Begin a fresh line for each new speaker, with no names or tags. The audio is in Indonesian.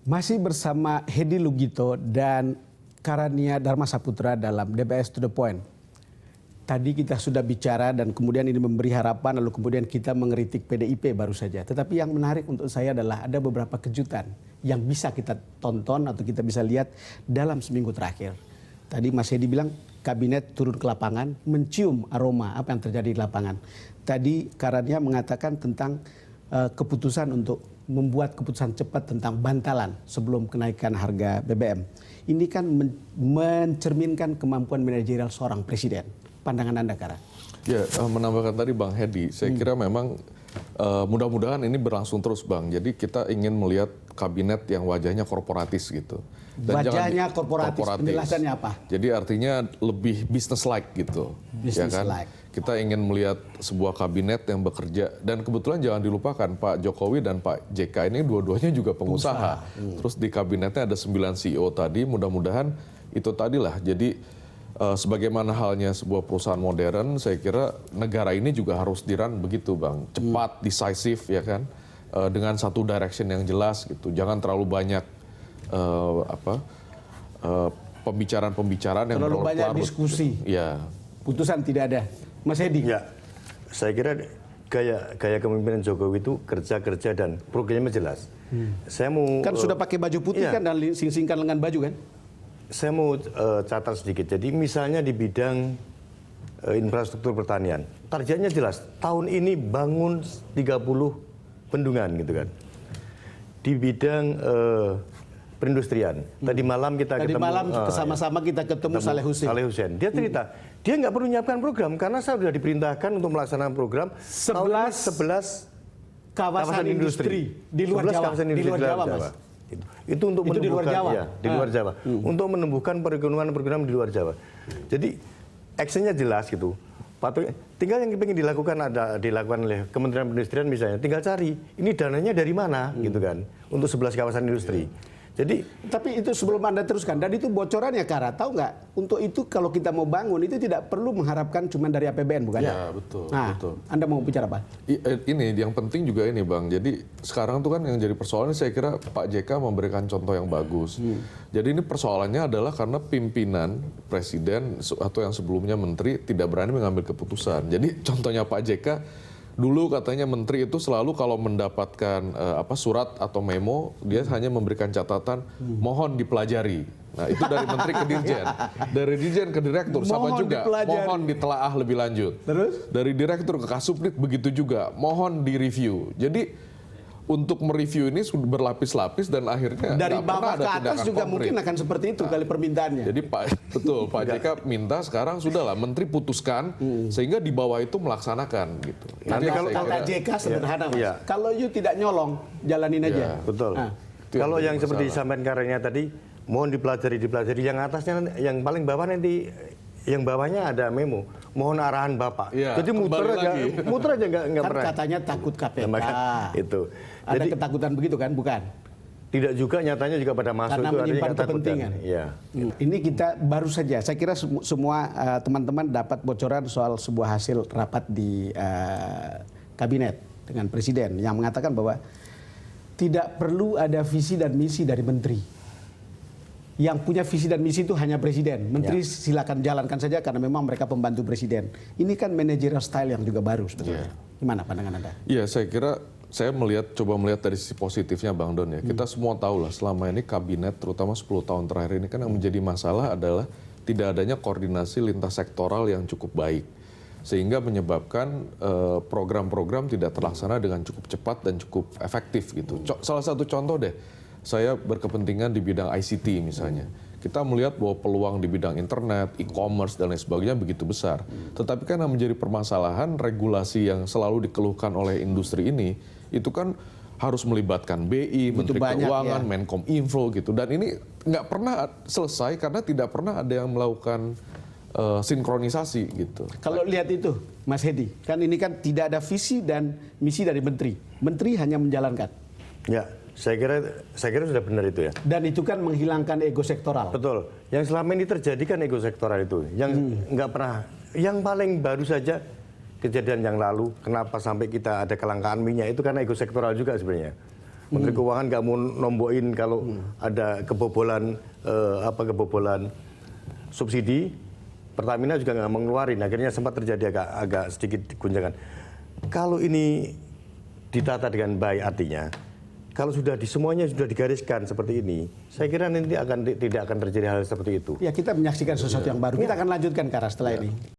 Masih bersama Hedi Lugito dan Karania Dharma Saputra dalam DBS to the Point. Tadi kita sudah bicara dan kemudian ini memberi harapan, lalu kemudian kita mengkritik PDIP baru saja. Tetapi yang menarik untuk saya adalah ada beberapa kejutan yang bisa kita tonton atau kita bisa lihat dalam seminggu terakhir. Tadi Mas Hedi bilang kabinet turun ke lapangan, mencium aroma apa yang terjadi di lapangan. Tadi Karania mengatakan tentang keputusan untuk membuat keputusan cepat tentang bantalan sebelum kenaikan harga BBM. Ini kan mencerminkan kemampuan manajerial seorang presiden. Pandangan Anda, Kara?
Ya, menambahkan tadi Bang Hedi, saya kira memang mudah-mudahan ini berlangsung terus, Bang. Jadi kita ingin melihat kabinet yang wajahnya korporatis gitu.
Dan wajahnya korporatis, penjelasannya apa?
Jadi artinya lebih business-like gitu.
Business-like.
Ya kan? Kita ingin melihat sebuah kabinet yang bekerja, dan kebetulan jangan dilupakan Pak Jokowi dan Pak JK ini dua-duanya juga pengusaha. Terus di kabinetnya ada 9 CEO tadi, mudah-mudahan itu tadilah. Jadi sebagaimana halnya sebuah perusahaan modern, saya kira negara ini juga harus dirun begitu, Bang. Cepat, decisive, ya kan? Dengan satu direction yang jelas gitu. Jangan terlalu banyak pembicaraan-pembicaraan yang
terlalu banyak diskusi.
Ya.
Putusan tidak ada. Mas Hedi?
Ya, saya kira gaya kepemimpinan Jokowi itu kerja dan programnya jelas. Saya mau
kan sudah pakai baju putih kan dan singkan lengan baju kan?
Saya mau catat sedikit. Jadi misalnya di bidang infrastruktur pertanian, targetnya jelas. Tahun ini bangun 30 bendungan gitu kan. Di bidang perindustrian. Tadi malam kita ketemu.
Tadi malam sama-sama kita ketemu Saleh Hussein.
Dia cerita, dia nggak perlu menyiapkan program karena saya sudah diperintahkan untuk melaksanakan program
11 kawasan industri di luar Jawa. Di luar Jawa, Mas.
Itu untuk menumbuhkan,
di luar Jawa.
Ya, di luar Jawa. Untuk menumbuhkan perekonomian program di luar Jawa. Jadi actionnya jelas gitu. Tinggal yang ingin dilakukan oleh Kementerian Perindustrian misalnya, tinggal cari ini dananya dari mana gitu kan untuk 11 kawasan industri. Jadi,
tapi itu sebelum Anda teruskan, dan itu bocorannya, Kara, tahu nggak? Untuk itu kalau kita mau bangun itu tidak perlu mengharapkan cuma dari APBN, bukan?
Ya, betul.
Nah,
betul.
Anda mau bicara apa?
Ini yang penting juga ini, Bang. Jadi sekarang tuh kan yang jadi persoalannya, saya kira Pak JK memberikan contoh yang bagus. Jadi ini persoalannya adalah karena pimpinan presiden atau yang sebelumnya menteri tidak berani mengambil keputusan. Jadi contohnya Pak JK. Dulu katanya menteri itu selalu kalau mendapatkan surat atau memo, dia hanya memberikan catatan mohon dipelajari. Nah itu dari menteri ke dirjen, dari dirjen ke direktur sama juga mohon ditelaah lebih lanjut.
Terus
dari direktur ke kasubdit begitu juga mohon direview. Jadi untuk mereview ini sudah berlapis-lapis dan akhirnya
dari bawah ke atas juga mungkin akan seperti itu kali permintaannya.
Jadi Pak JK minta sekarang sudahlah menteri putuskan sehingga di bawah itu melaksanakan gitu.
Nanti kalau kata JK sederhana, Mas.
Ya.
Kalau you tidak nyolong, jalanin aja.
Betul. Kalau yang seperti disampaikan Karanya tadi, mohon dipelajari yang atasnya, yang paling bawah nanti. Yang bawahnya ada memo, mohon arahan Bapak.
Ya,
jadi muter aja nggak
kan
pernah.
Katanya takut KPK.
Itu.
Ada
jadi,
ketakutan begitu kan, bukan?
Tidak juga, nyatanya juga pada masuk
karena
itu
menyimpan kepentingan.
Ya.
Ini kita baru saja, saya kira semua teman-teman dapat bocoran soal sebuah hasil rapat di kabinet dengan presiden yang mengatakan bahwa tidak perlu ada visi dan misi dari menteri. Yang punya visi dan misi itu hanya presiden. Menteri silakan jalankan saja karena memang mereka pembantu presiden. Ini kan managerial style yang juga baru sebetulnya. Gimana pandangan Anda?
Iya, saya kira saya coba melihat dari sisi positifnya Bang Don ya. Kita semua tahu lah selama ini kabinet terutama 10 tahun terakhir ini kan yang menjadi masalah adalah tidak adanya koordinasi lintas sektoral yang cukup baik. Sehingga menyebabkan program-program tidak terlaksana dengan cukup cepat dan cukup efektif gitu. Salah satu contoh deh, saya berkepentingan di bidang ICT misalnya. Kita melihat bahwa peluang di bidang internet, e-commerce dan lain sebagainya begitu besar. Tetapi kan yang menjadi permasalahan regulasi yang selalu dikeluhkan oleh industri ini, itu kan harus melibatkan BI, Menteri Keuangan, Menkom Info gitu. Dan ini nggak pernah selesai karena tidak pernah ada yang melakukan sinkronisasi gitu.
Kalau lihat itu, Mas Hedi, kan ini kan tidak ada visi dan misi dari menteri. Menteri hanya menjalankan.
Ya. Saya kira sudah benar itu ya.
Dan itu kan menghilangkan ego sektoral.
Betul. Yang selama ini terjadi kan ego sektoral itu. Yang nggak pernah. Yang paling baru saja kejadian yang lalu, kenapa sampai kita ada kelangkaan minyak itu karena ego sektoral juga sebenarnya. Menteri Keuangan nggak mau nombokin kalau ada kebobolan kebobolan subsidi. Pertamina juga nggak mau ngeluarin. Akhirnya sempat terjadi agak sedikit guncangan. Kalau ini ditata dengan baik, artinya kalau semuanya sudah digariskan seperti ini, saya kira nanti tidak akan terjadi hal seperti itu.
Ya, kita menyaksikan sesuatu yang baru. Kita akan lanjutkan ke arah setelah ini.